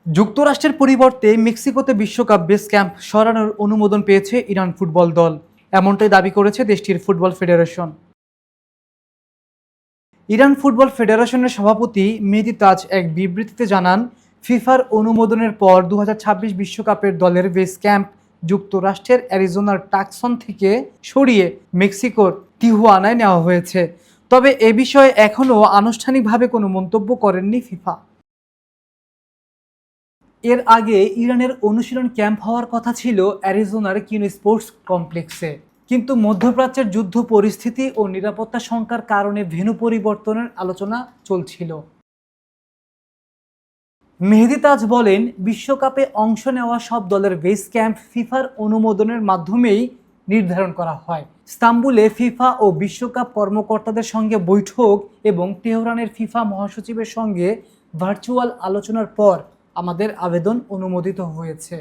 যুক্তরাষ্ট্রের পরিবর্তে মেক্সিকোতে বিশ্বকাপ বেস ক্যাম্প সরানোর অনুমোদন পেয়েছে ইরান ফুটবল দল, এমনটাই দাবি করেছে দেশটির ফুটবল ফেডারেশন। ইরান ফুটবল ফেডারেশনের সভাপতি মেহেদী তাজ এক বিবৃতিতে জানান, ফিফার অনুমোদনের পর 2026 বিশ্বকাপের দলের বেস ক্যাম্প যুক্তরাষ্ট্রের অ্যারিজোনার টাকসন থেকে সরিয়ে মেক্সিকোর তিহুয়ানায় নেওয়া হয়েছে। তবে এ বিষয়ে এখনও আনুষ্ঠানিকভাবে কোনো মন্তব্য করেননি ফিফা। এর আগে ইরানের অনুশীলন ক্যাম্প হওয়ার কথা ছিল অ্যারিজোনার কিনো স্পোর্টস কমপ্লেক্সে, কিন্তু মধ্যপ্রাচ্যের যুদ্ধ পরিস্থিতি ও নিরাপত্তা শঙ্কার কারণে ভেন্যু পরিবর্তনের আলোচনা চলছিল। মেহেদী তাজ বলেন, বিশ্বকাপে অংশ নেওয়া সব দলের বেস ক্যাম্প ফিফার অনুমোদনের মাধ্যমেই নির্ধারণ করা হয়। ইস্তাম্বুলে ফিফা ও বিশ্বকাপ কর্মকর্তাদের সঙ্গে বৈঠক এবং তেহরানের ফিফা মহাসচিবের সঙ্গে ভার্চুয়াল আলোচনার পর আমাদের আবেদন অনুমোদিত হয়েছে।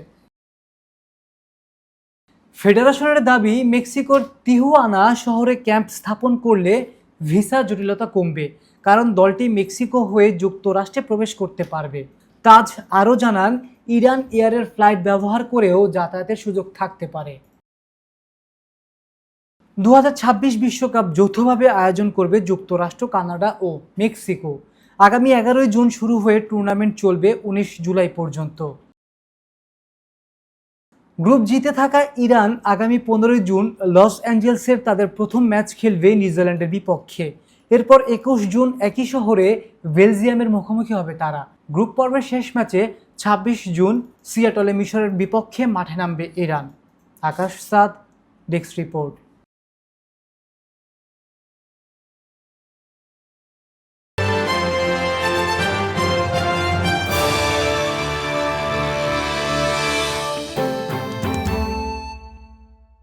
ফেডারেশনের দাবি, মেক্সিকোর তিহুয়ানা শহরে ক্যাম্প স্থাপন করলে ভিসা জটিলতা কমবে, কারণ দলটি মেক্সিকো হয়ে যুক্তরাষ্ট্রে প্রবেশ করতে পারবে। তাজ আরও জানান, ইরান এয়ারের ফ্লাইট ব্যবহার করেও যাতায়াতের সুযোগ থাকতে পারে। 2026 বিশ্বকাপ যৌথভাবে আয়োজন করবে যুক্তরাষ্ট্র, কানাডা ও মেক্সিকো। আগামী 11 জুন শুরু হয়ে টুর্নামেন্ট চলবে 19 জুলাই পর্যন্ত। গ্রুপ জিতে থাকা ইরান আগামী 15 জুন লস অ্যাঞ্জেলসের তাদের প্রথম ম্যাচ খেলবে নিউজিল্যান্ডের বিপক্ষে। এরপর 21 জুন একই শহরে বেলজিয়ামের মুখোমুখি হবে তারা। গ্রুপ পর্বের শেষ ম্যাচে 26 জুন সিয়াটলে মিশরের বিপক্ষে মাঠে নামবে ইরান। আকাশ সাদ, ডেস্ক রিপোর্ট।